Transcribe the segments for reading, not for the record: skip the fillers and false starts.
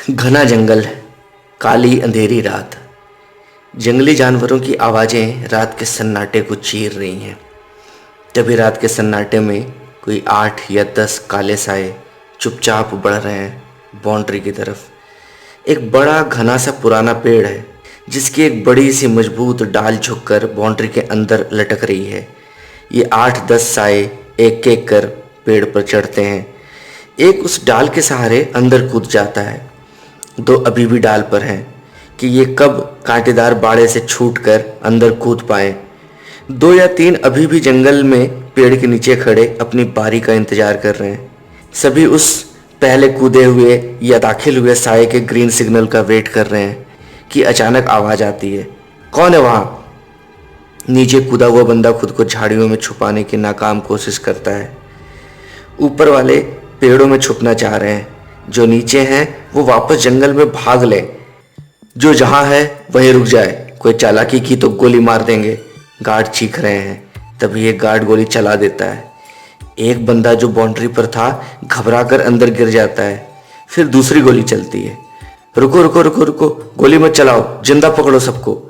घना जंगल, काली अंधेरी रात। जंगली जानवरों की आवाज़ें रात के सन्नाटे को चीर रही हैं। तभी रात के सन्नाटे में कोई 8 या 10 काले साए चुपचाप बढ़ रहे हैं बाउंड्री की तरफ। एक बड़ा घना सा पुराना पेड़ है जिसकी एक बड़ी सी मजबूत डाल झुककर बाउंड्री के अंदर लटक रही है। ये 8-10 साए एक एक कर पेड़ पर चढ़ते हैं। एक उस डाल के सहारे अंदर कूद जाता है। 2 अभी भी डाल पर हैं कि ये कब कांटेदार बाड़े से छूटकर अंदर कूद पाए। 2 या 3 अभी भी जंगल में पेड़ के नीचे खड़े अपनी बारी का इंतजार कर रहे हैं। सभी उस पहले कूदे हुए या दाखिल हुए साए के ग्रीन सिग्नल का वेट कर रहे हैं कि अचानक आवाज आती है, कौन है वहां? नीचे कूदा हुआ बंदा खुद को झाड़ियों में छुपाने की नाकाम कोशिश करता है। ऊपर वाले पेड़ों में छुपना चाह रहे हैं, जो नीचे हैं वो वापस जंगल में भाग ले, जो जहां है वहीं रुक जाए। कोई चालाकी की तो गोली मार देंगे। गार्ड चीख रहे हैं। तभी एक गार्ड गोली चला देता है। एक बंदा जो बाउंड्री पर था घबराकर अंदर गिर जाता है। फिर दूसरी गोली चलती है। रुको रुको रुको रुको, गोली मत चलाओ, जिंदा पकड़ो सबको।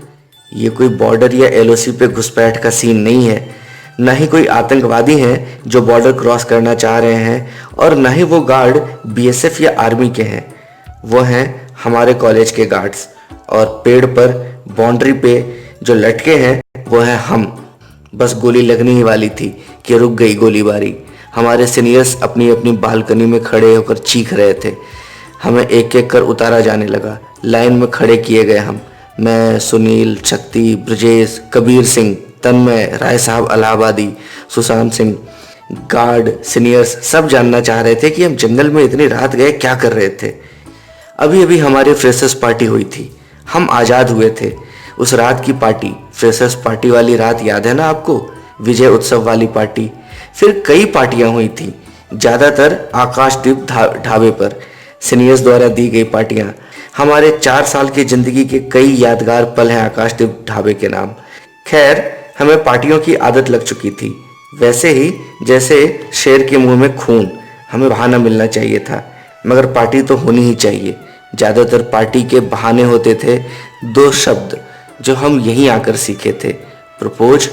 ये कोई बॉर्डर या एलओसी पे घुसपैठ का सीन नहीं है। न ही कोई आतंकवादी हैं जो बॉर्डर क्रॉस करना चाह रहे हैं, और न ही वो गार्ड बीएसएफ या आर्मी के हैं। वो हैं हमारे कॉलेज के गार्ड्स। और पेड़ पर बाउंड्री पे जो लटके हैं वो हैं हम। बस गोली लगने ही वाली थी कि रुक गई गोलीबारी। हमारे सीनियर्स अपनी अपनी बालकनी में खड़े होकर चीख रहे थे। हमें एक एक कर उतारा जाने लगा। लाइन में खड़े किए गए हम। मैं, सुनील, शक्ति, ब्रजेश, कबीर सिंह, तन्मय, राय साहब इलाहाबादी, सुशांत सिंह, गार्ड, सीनियर्स सब जानना चाह रहे थे कि हम जंगल में इतनी रात गए क्या कर रहे थे। अभी अभी हमारी फ्रेशर्स पार्टी हुई थी। हम आज़ाद हुए थे। उस रात की पार्टी, फ्रेशर्स पार्टी वाली रात याद है ना आपको? विजय उत्सव वाली पार्टी। फिर कई पार्टियां हुई थी, ज़्यादातर आकाशदीप ढाबे पर सीनियर्स द्वारा दी गई पार्टियां। हमारे 4 साल की जिंदगी के कई यादगार पल हैं आकाशदीप ढाबे के नाम। खैर, हमें पार्टियों की आदत लग चुकी थी। वैसे ही जैसे शेर के मुंह में खून, हमें बहाना मिलना चाहिए था, मगर पार्टी तो होनी ही चाहिए। ज़्यादातर पार्टी के बहाने होते थे 2 शब्द जो हम यहीं आकर सीखे थे, प्रपोज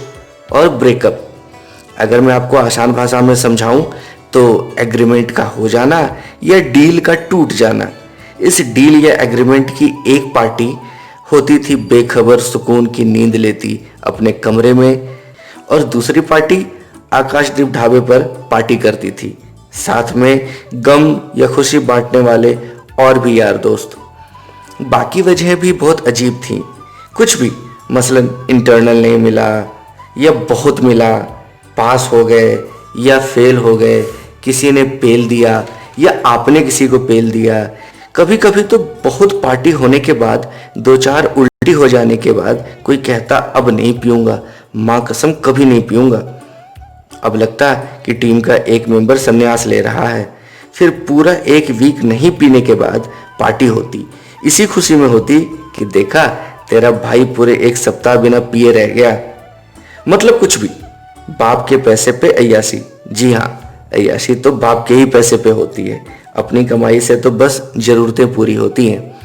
और ब्रेकअप। अगर मैं आपको आसान भाषा में समझाऊं तो एग्रीमेंट का हो जाना या डील का टूट जाना। इस डील या एग्रीमेंट की एक पार्टी होती थी बेखबर सुकून की नींद लेती अपने कमरे में, और दूसरी पार्टी आकाशदीप ढाबे पर पार्टी करती थी। साथ में गम या खुशी बांटने वाले और भी यार दोस्त। बाकी वजह भी बहुत अजीब थी। कुछ भी, मसलन इंटरनल नहीं मिला या बहुत मिला, पास हो गए या फेल हो गए, किसी ने पेल दिया या आपने किसी को पेल दिया। कभी कभी तो बहुत पार्टी होने के बाद 2-4 उल्टी हो जाने के बाद कोई कहता अब नहीं पीऊंगा, माँ कसम कभी नहीं पीऊंगा। अब लगता कि टीम का एक मेंबर संन्यास ले रहा है। फिर पूरा 1 वीक नहीं पीने के बाद पार्टी होती। इसी खुशी में होती कि देखा तेरा भाई पूरे 1 सप्ताह बिना पिए रह गया। मतलब कुछ भी, बाप के पैसे पे अय्यासी। जी हाँ, अय्यासी तो बाप के ही पैसे पे होती है। अपनी कमाई से तो बस जरूरतें पूरी होती हैं।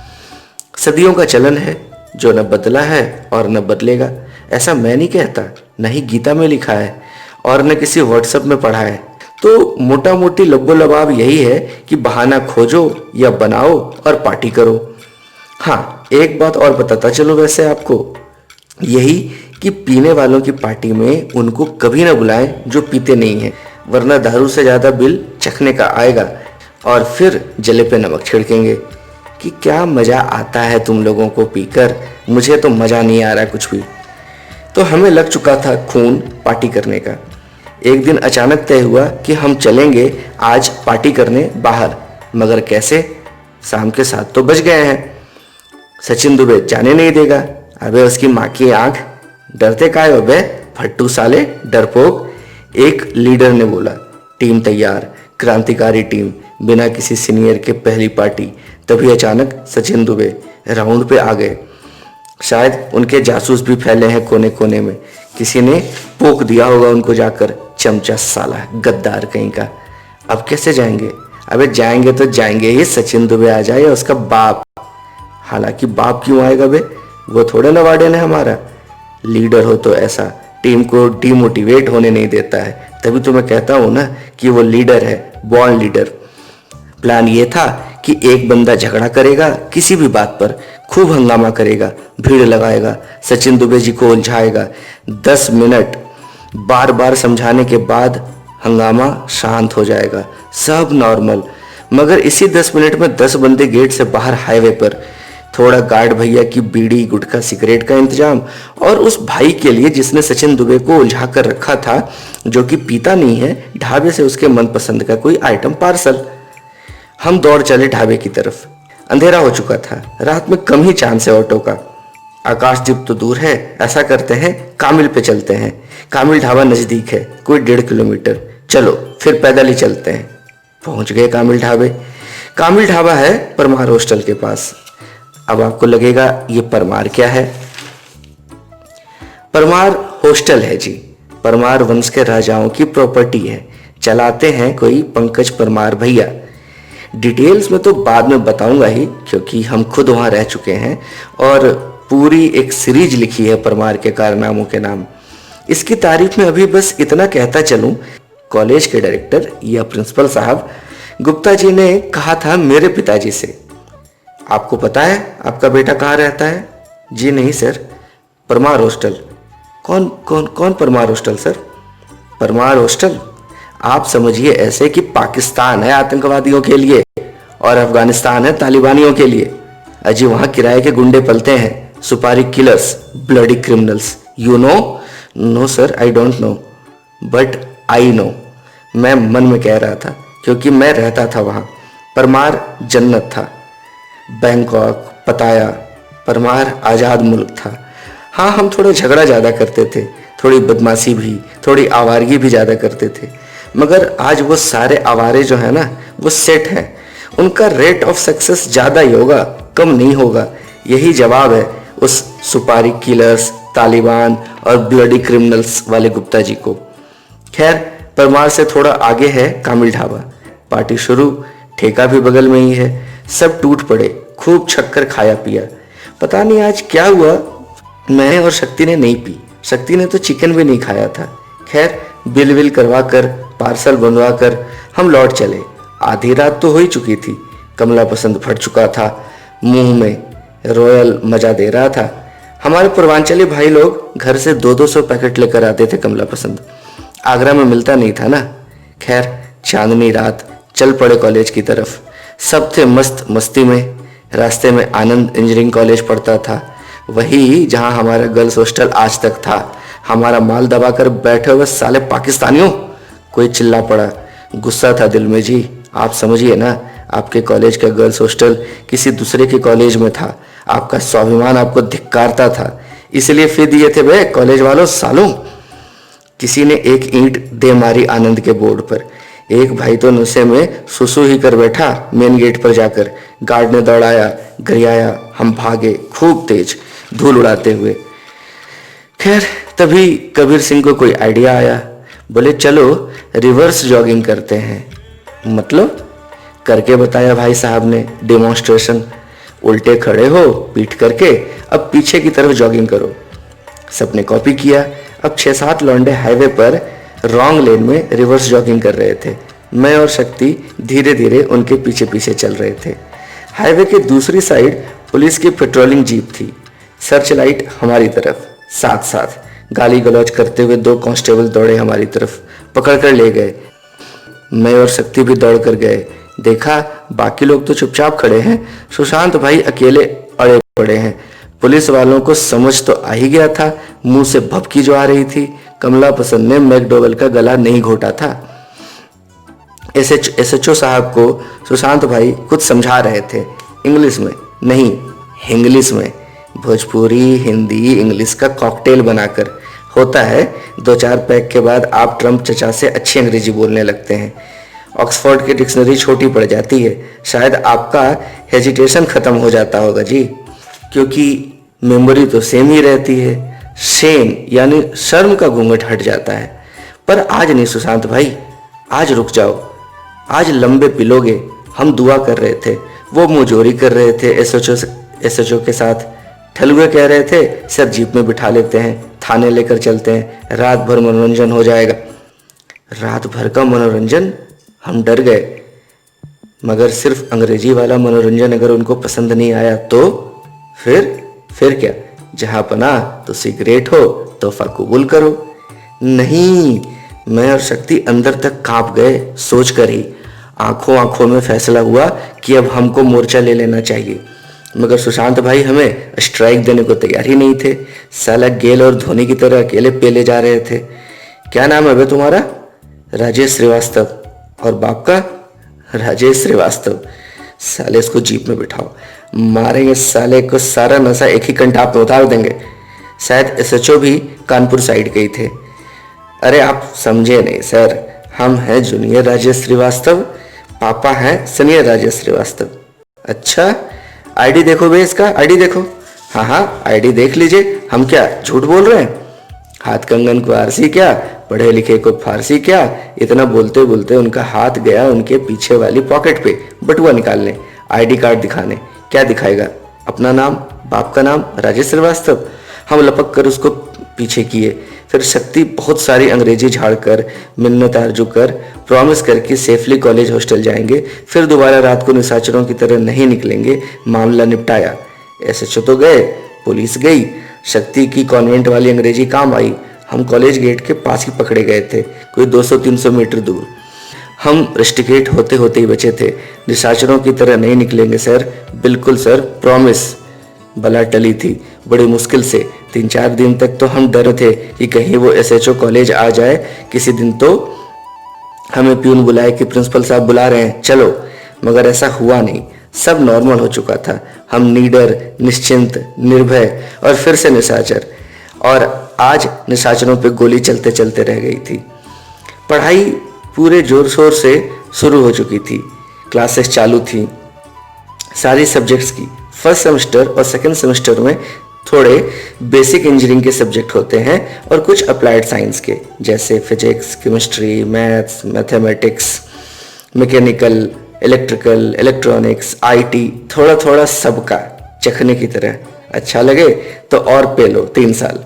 सदियों का चलन है जो न बदला है और न बदलेगा। ऐसा मैं नहीं कहता, न ही गीता में लिखा है और न किसी व्हाट्सएप में पढ़ा है। तो मोटा मोटी लब्बो लबाब यही है कि बहाना खोजो या बनाओ और पार्टी करो। हाँ, एक बात और बताता चलो वैसे आपको, यही कि पीने वालों की पार्टी में उनको कभी ना बुलाएं जो पीते नहीं हैं, वरना दारू से ज़्यादा बिल चखने का आएगा और फिर जले पे नमक छिड़केंगे कि क्या मज़ा आता है तुम लोगों को पीकर, मुझे तो मज़ा नहीं आ रहा कुछ भी। तो हमें लग चुका था खून पार्टी करने का। एक दिन अचानक तय हुआ कि हम चलेंगे आज पार्टी करने बाहर, मगर कैसे? शाम के 7 तो बज गए हैं। सचिन दुबे जाने नहीं देगा। अबे उसकी माँ की आंख, डरते काहे हो बे फट्टू साले, डरपोक। एक लीडर ने बोला। टीम तैयार, क्रांतिकारी टीम, बिना किसी सीनियर के पहली पार्टी। तभी अचानक सचिन दुबे राउंड पे आ गए। शायद उनके जासूस भी फैले हैं कोने कोने में। किसी ने पोक दिया होगा उनको जाकर, चमचा साला, गद्दार कहीं का। अब कैसे जाएंगे? अबे जाएंगे तो जाएंगे ही, सचिन दुबे आ जाए या उसका बाप। हालांकि बाप क्यों आएगा बे, वो थोड़े ना वार्डन है हमारा। लीडर हो तो ऐसा टीम को डिमोटिवेट होने नहीं देता है, तभी तो मैं कहता हूं ना कि वो लीडर है, बॉर्न लीडर। प्लान ये था कि एक बंदा झगड़ा करेगा किसी भी बात पर, खूब हंगामा करेगा, भीड़ लगाएगा, सचिन दुबे जी को उलझाएगा। 10 मिनट बार बार समझाने के बाद हंगामा शांत हो जाएगा, सब नॉर्मल। मगर इसी 10 मिनट में 10 बंदे गेट से बाहर हाईवे पर, थोड़ा गार्ड भैया की बीड़ी गुटखा सिगरेट का इंतजाम, और उस भाई के लिए जिसने सचिन दुबे को उलझा कर रखा था, जो कि पीता नहीं है, ढाबे से उसके मनपसंद का कोई आइटम पार्सल। हम दौड़ चले ढाबे की तरफ। अंधेरा हो चुका था, रात में कम ही चांस है ऑटो का। आकाशदीप तो दूर है, ऐसा करते हैं कामिल पे चलते हैं। कामिल ढाबा नजदीक है, कोई 1.5 किलोमीटर। चलो फिर पैदल ही चलते हैं। पहुंच गए कामिल ढाबे। कामिल ढाबा है परमार हॉस्टल के पास। अब आपको लगेगा ये परमार क्या है? परमार हॉस्टल है जी, परमार वंश के राजाओं की प्रॉपर्टी है, चलाते हैं कोई पंकज परमार भैया। डिटेल्स में तो बाद में बताऊंगा ही, क्योंकि हम खुद वहां रह चुके हैं और पूरी एक सीरीज लिखी है परमार के कारनामों के नाम। इसकी तारीफ में अभी बस इतना कहता चलूं, कॉलेज के डायरेक्टर या प्रिंसिपल साहब गुप्ता जी ने कहा था मेरे पिताजी से, आपको पता है आपका बेटा कहाँ रहता है? जी नहीं सर। परमार हॉस्टल। कौन कौन कौन Parmar hostel sir? Parmar hostel आप समझिए ऐसे कि पाकिस्तान है आतंकवादियों के लिए और अफगानिस्तान है तालिबानियों के लिए। अजी वहां किराए के गुंडे पलते हैं, सुपारी killers, bloody criminals. You know? No sir, I don't know, but I know. मैं मन में कह रहा था क्योंकि मैं रहता था वहां। परमार जन्नत था, बैंकॉक, पताया, परमार आज़ाद मुल्क था। हाँ, हम थोड़ा झगड़ा ज़्यादा करते थे, थोड़ी बदमाशी भी, थोड़ी आवारगी भी ज़्यादा करते थे। मगर आज वो सारे आवारे जो है ना, वो सेट हैं। उनका रेट ऑफ सक्सेस ज़्यादा ही होगा, कम नहीं होगा। यही जवाब है उस सुपारी किलर्स, तालिबान और ब्लडी क्रिमिनल्स वाले गुप्ता जी को। खैर, परमार से थोड़ा आगे है कामिल ढाबा। पार्टी शुरू, ठेका भी बगल में ही है। सब टूट पड़े, खूब छक्कर खाया पिया। पता नहीं आज क्या हुआ, मैं और शक्ति ने नहीं पी। शक्ति ने तो चिकन भी नहीं खाया था। खैर, बिल विल करवा कर, पार्सल बनवा कर हम लौट चले। आधी रात तो हो ही चुकी थी। कमला पसंद फट चुका था, मुंह में रॉयल मजा दे रहा था। हमारे पूर्वांचली भाई लोग घर से 200-200 पैकेट लेकर आते थे कमला पसंद। आगरा में मिलता नहीं था ना। खैर, चांदनी रात, चल पड़े कॉलेज की तरफ। सब थे मस्त मस्ती में। रास्ते में आनंद इंजीनियरिंग कॉलेज पड़ता था, वही जहां हमारा गर्ल्स हॉस्टल आज तक था। हमारा माल दबाकर बैठे हुए साले पाकिस्तानियों। कोई चिल्ला पड़ा, गुस्सा था दिल में जी। आप समझिए ना, आपके कॉलेज का गर्ल्स हॉस्टल किसी दूसरे के कॉलेज में था। आपका स्वाभिमान आपको धिक्कारता था, इसलिए फिर दिए थे बे कॉलेज वालों सालों। किसी ने एक ईंट दे मारी आनंद के बोर्ड पर। एक भाई तो नशे में सुसु ही कर बैठा मेन गेट पर जाकर। गार्ड ने दौड़ाया, गरियाया, हम भागे खूब तेज, धूल उड़ाते हुए। खैर, तभी कबीर सिंह को कोई आइडिया आया। बोले चलो रिवर्स जॉगिंग करते हैं। मतलब? करके बताया भाई साहब ने डेमोन्स्ट्रेशन। उल्टे खड़े हो पीठ करके, अब पीछे की तरफ जॉगिंग करो। सबने कॉपी किया। अब 6-7 लौंडे हाईवे पर रॉन्ग लेन में रिवर्स जॉगिंग कर रहे थे। मैं और शक्ति धीरे धीरे उनके पीछे पीछे चल रहे थे। हाईवे के दूसरी साइड पुलिस की पेट्रोलिंग जीप थी, सर्च लाइट हमारी तरफ। साथ साथ गाली गलौज करते हुए 2 कांस्टेबल दौड़े हमारी तरफ, पकड़ कर ले गए। मैं और शक्ति भी दौड़ कर गए। देखा बाकी लोग तो चुपचाप खड़े हैं, सुशांत भाई अकेले अड़े पड़े हैं। पुलिस वालों को समझ तो आ ही गया था, मुंह से भभकी जो आ रही थी। कमला पसंद ने मैकडोवेल का गला नहीं घोटा था। एसएचओ साहब को सुशांत भाई कुछ समझा रहे थे, इंग्लिश में नहीं, हिंग्लिश में। भोजपुरी, हिंदी, इंग्लिश का कॉकटेल बनाकर। होता है 2-4 पैक के बाद आप ट्रम्प चचा से अच्छी अंग्रेजी बोलने लगते हैं। ऑक्सफोर्ड की डिक्शनरी छोटी पड़ जाती है। शायद आपका हेजिटेशन खत्म हो जाता होगा जी, क्योंकि मेमोरी तो सेम ही रहती है। शेम यानी शर्म का घूंघट हट जाता है। पर आज नहीं सुशांत भाई, आज रुक जाओ। आज लंबे पिलोगे, हम दुआ कर रहे थे। वो मुंहजोरी कर रहे थे एसएचओ के साथ। ठलुए कह रहे थे सर जीप में बिठा लेते हैं, थाने लेकर चलते हैं, रात भर मनोरंजन हो जाएगा। रात भर का मनोरंजन? हम डर गए। मगर सिर्फ अंग्रेजी वाला मनोरंजन अगर उनको पसंद नहीं आया तो फिर क्या? जहां पनाह तो सिगरेट हो, तोहफा कबूल करो। नहीं, मैं और शक्ति अंदर तक कांप गए सोच कर ही। आंखों में फैसला हुआ कि अब हमको मोर्चा ले लेना चाहिए। मगर सुशांत भाई हमें स्ट्राइक देने को तैयार ही नहीं थे। साला गेल और धोनी की तरह अकेले पेले जा रहे थे। क्या नाम है बे तुम्हारा? राजेश श्रीवास्तव। और बाप का? राजेश श्रीवास्तव। साले इसको जीप में बिठाओ, मारेंगे साले को, सारा नशा एक ही कंटाप में उतार देंगे। शायद एसएचओ भी कानपुर साइड के ही थे। अरे आप समझे नहीं सर, हम हैं जूनियर राजेश श्रीवास्तव, पापा हैं सीनियर राजेश श्रीवास्तव। अच्छा, आईडी देखो बे, इसका आईडी देखो। हाँ आईडी देख लीजिए, हम क्या झूठ बोल रहे हैं? हाथ कंगन को आरसी क्या, पढ़े लिखे को फारसी क्या। इतना बोलते बोलते उनका हाथ गया उनके पीछे वाली पॉकेट पे बटुआ निकालने, आईडी कार्ड दिखाने। क्या दिखाएगा? अपना नाम, बाप का नाम, राजेश श्रीवास्तव। हम लपक कर उसको पीछे किए। फिर शक्ति बहुत सारी अंग्रेजी झाड़कर, मिन्नत आरजू कर, प्रॉमिस करके सेफली कॉलेज हॉस्टल जाएंगे, फिर दोबारा रात को निशाचरों की तरह नहीं निकलेंगे। मामला निपटाया। एसएचओ तो गए, पुलिस गई, शक्ति की कॉन्वेंट वाली अंग्रेजी काम आई। हम कॉलेज गेट के पास ही पकड़े गए थे, कोई 200-300 मीटर दूर। हम रस्टिकेट होते होते ही बचे थे। निशाचरों की तरह नहीं निकलेंगे सर, बिल्कुल सर, प्रॉमिस। बला टली थी बड़ी मुश्किल से। 3-4 दिन तक तो हम डर थे कि कहीं वो एसएचओ कॉलेज आ जाए। किसी दिन तो हमें प्यून बुलाए कि प्रिंसिपल साहब बुला रहे हैं, चलो। मगर ऐसा हुआ नहीं, सब नॉर्मल हो चुका था। हम निडर, निश्चिंत, निर्भय और फिर से निशाचर। और आज निशाचरों पे गोली चलते चलते रह गई थी। पढ़ाई पूरे जोर शोर से शुरू हो चुकी थी। क्लासेस चालू थी सारी सब्जेक्ट्स की। फर्स्ट सेमेस्टर और सेकंड सेमेस्टर में थोड़े बेसिक इंजीनियरिंग के सब्जेक्ट होते हैं और कुछ अप्लाइड साइंस के, जैसे physics, chemistry, maths, mathematics, mechanical, electrical, electronics, IT, थोड़ा थोड़ा सबका चखने की तरह। अच्छा लगे तो और पे लो 3 साल।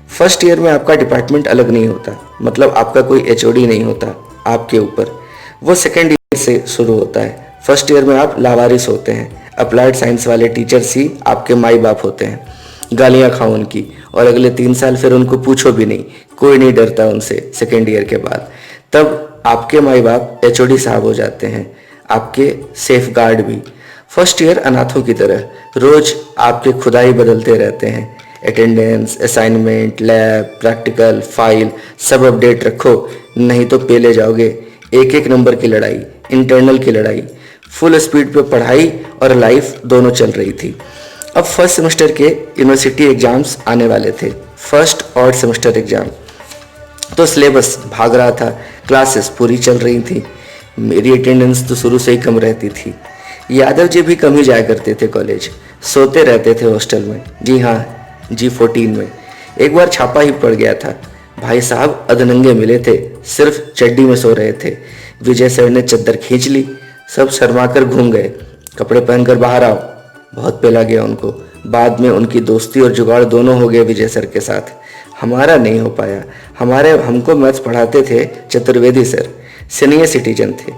फर्स्ट ईयर में आपका डिपार्टमेंट अलग नहीं होता, मतलब आपका कोई एचओडी नहीं होता आपके ऊपर। वो सेकेंड ईयर से शुरू होता है। फर्स्ट ईयर में आप लावारिस होते हैं। अप्लाइड साइंस वाले टीचर्स ही आपके माई बाप होते हैं। गालियाँ खाओ उनकी, और अगले 3 साल फिर उनको पूछो भी नहीं, कोई नहीं डरता उनसे सेकेंड ईयर के बाद। तब आपके माई बाप एचओडी साहब हो जाते हैं, आपके सेफ गार्ड भी। फर्स्ट ईयर अनाथों की तरह रोज आपके खुदाई बदलते रहते हैं। Attendance, assignment, lab, practical, file सब अपडेट रखो, नहीं तो पेले जाओगे। एक एक नंबर की लड़ाई, इंटरनल की लड़ाई, फुल स्पीड पे पढ़ाई और लाइफ दोनों चल रही थी। अब फर्स्ट सेमेस्टर के यूनिवर्सिटी एग्जाम्स आने वाले थे, फर्स्ट और सेमेस्टर एग्जाम। तो सिलेबस भाग रहा था, क्लासेस पूरी चल रही थी। मेरी अटेंडेंस तो शुरू से ही कम रहती थी। यादव जी भी कम ही जाया करते थे कॉलेज, सोते रहते थे हॉस्टल में। जी हाँ, G14 में एक बार छापा ही पड़ गया था। भाई साहब अधनंगे मिले थे, सिर्फ चड्डी में सो रहे थे। विजय सर ने चद्दर खींच ली, सब शर्मा कर घूम गए। कपड़े पहनकर बाहर आओ। बहुत पेला गया उनको। बाद में उनकी दोस्ती और जुगाड़ दोनों हो गए विजय सर के साथ। हमारा नहीं हो पाया। हमको मैथ्स पढ़ाते थे चतुर्वेदी सर, सीनियर सिटीजन थे।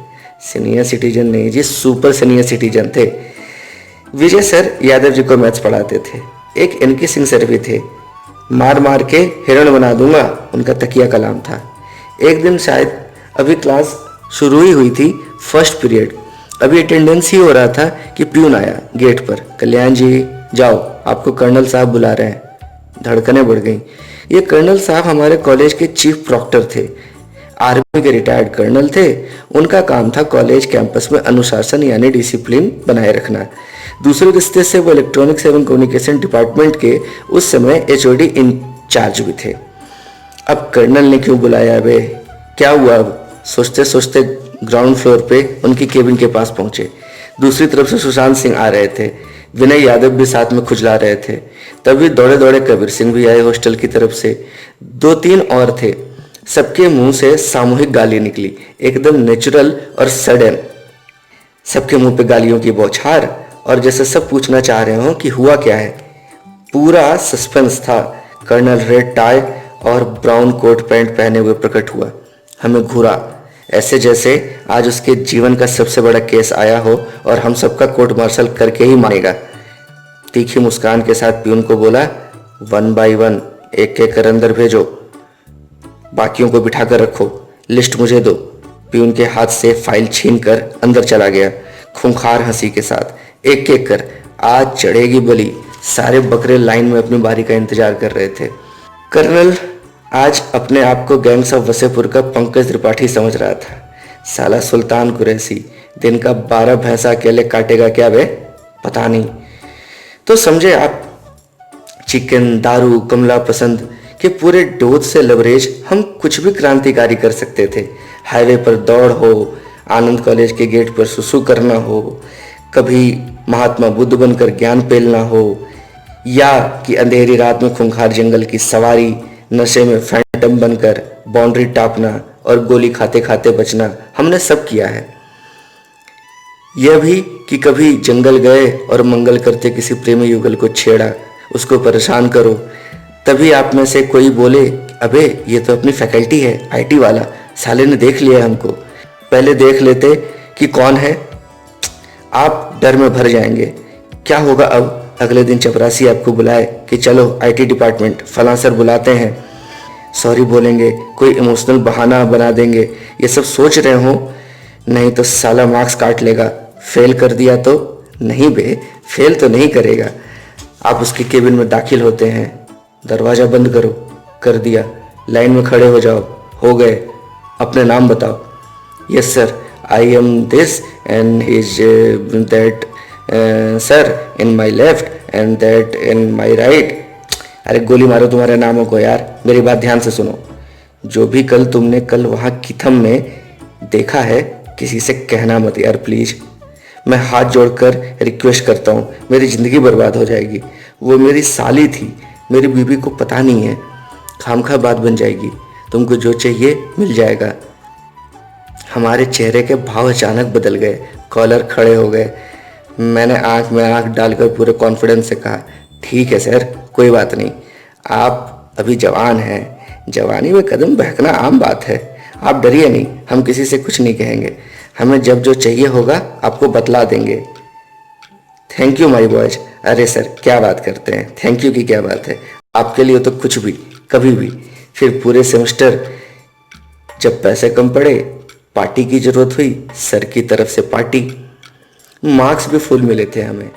सीनियर सिटीजन नहीं जी, सुपर सीनियर सिटीजन थे। विजय सर यादव जी को मैथ्स पढ़ाते थे। एक एनके सिंह सर भी थे, मार मार के हिरण बना दूंगा उनका तकिया कलाम था। एक दिन शायद अभी क्लास शुरू ही हुई थी, फर्स्ट पीरियड, अभी अटेंडेंस ही हो रहा था कि प्यून आया गेट पर। कल्याण जी जाओ, आपको कर्नल साहब बुला रहे हैं। धड़कनें बढ़ गईं। ये कर्नल साहब हमारे कॉलेज के चीफ प्रॉक्टर थे, आर्मी के रिटायर्ड कर्नल थे। उनका काम था कॉलेज कैंपस में अनुशासन यानी डिसिप्लिन बनाए रखना। दूसरे रिश्ते से वो इलेक्ट्रॉनिक्स एवं कम्युनिकेशन डिपार्टमेंट के उस समय एचओडी इंचार्ज भी थे। अब कर्नल ने क्यों बुलाया बे, क्या हुआ? अब सोचते सोचते ग्राउंड फ्लोर पे उनकी केबिन के पास पहुंचे। दूसरी तरफ से सुशांत सिंह आ रहे थे, विनय यादव भी साथ में खुजला रहे थे। तभी दौड़े दौड़े कबीर सिंह भी आए हॉस्टल की तरफ से। 2-3 और थे। सबके मुंह से सामूहिक गाली निकली, एकदम नेचुरल और सडन। सबके मुंह पे गालियों की बौछार, और जैसे सब पूछना चाह रहे हो कि हुआ क्या है। पूरा सस्पेंस था। कर्नल रेड टाई और ब्राउन कोट पैंट पहने हुए प्रकट हुआ, हमें घूरा, ऐसे जैसे आज उसके जीवन का सबसे बड़ा केस आया हो और हम सबका कोर्ट मार्शल करके ही मानेगा। तीखी मुस्कान के साथ प्यून को बोला, 1 बाय 1 एक एक कर अंदर भेजो, बाकियों को बिठा कर रखो, लिस्ट मुझे दो। प्यून के हाथ से फाइल छीन कर अंदर चला गया, खूंखार हंसी के साथ, एक एक कर आज चढ़ेगी बलि। सारे बकरे लाइन में अपनी बारी का इंतजार कर रहे थे। कर्नल आज अपने आप को गैंग्स ऑफ वसेपुर का पंकज त्रिपाठी समझ रहा था। साला सुल्तान कुरैशी दिन का 12 भैंसा अकेले काटेगा क्या बे, पता नहीं। तो समझे आप, चिकन, दारू, कमला पसंद के पूरे डोज से लवरेज हम कुछ भी क्रांतिकारी कर सकते थे। हाईवे पर दौड़ हो, आनंद कॉलेज के गेट पर सुसु करना हो, कभी महात्मा बुद्ध बनकर ज्ञान पेलना हो, या कि अंधेरी रात में खूंखार जंगल की सवारी, नशे में फैंटम बनकर बाउंड्री टापना और गोली खाते खाते बचना, हमने सब किया है। यह भी कि कभी जंगल गए और मंगल करते किसी प्रेमी युगल को छेड़ा, उसको परेशान करो, तभी आप में से कोई बोले, अबे ये तो अपनी फैकल्टी है, आईटी वाला, साले ने देख लिया हमको। पहले देख लेते कि कौन है, आप डर में भर जाएंगे। क्या होगा अब अगले दिन चपरासी आपको बुलाए कि चलो आईटी डिपार्टमेंट, फलां सर बुलाते हैं, सॉरी बोलेंगे, कोई इमोशनल बहाना बना देंगे, ये सब सोच रहे हो। नहीं तो साला मार्क्स काट लेगा, फेल कर दिया तो नहीं बे, फेल तो नहीं करेगा। आप उसके केबिन में दाखिल होते हैं, दरवाज़ा बंद करो, कर दिया, लाइन में खड़े हो जाओ, हो गए, अपने नाम बताओ। Yes sir, I am this and is that sir in my left and that in my right. अरे गोली मारो तुम्हारे नामों को यार, मेरी बात ध्यान से सुनो। जो भी तुमने कल वहाँ किथम में देखा है, किसी से कहना मत यार प्लीज। मैं हाथ जोड़कर रिक्वेस्ट करता हूँ, मेरी ज़िंदगी बर्बाद हो जाएगी। वो मेरी साली थी, मेरी बीवी को पता नहीं है, खामखा बात बन जाएगी। तुमको जो चाहिए मिल जाएगा। हमारे चेहरे के भाव अचानक बदल गए, कॉलर खड़े हो गए। मैंने आंख में आंख डालकर पूरे कॉन्फिडेंस से कहा, ठीक है सर, कोई बात नहीं, आप अभी जवान हैं, जवानी में कदम बहकना आम बात है, आप डरिए नहीं, हम किसी से कुछ नहीं कहेंगे, हमें जब जो चाहिए होगा आपको बतला देंगे। Thank you my boys. अरे सर क्या बात करते हैं, थैंक यू की क्या बात है, आपके लिए तो कुछ भी, कभी भी। फिर पूरे सेमेस्टर जब पैसे कम पड़े, पार्टी की जरूरत हुई, सर की तरफ से पार्टी, मार्क्स भी फुल मिले थे हमें।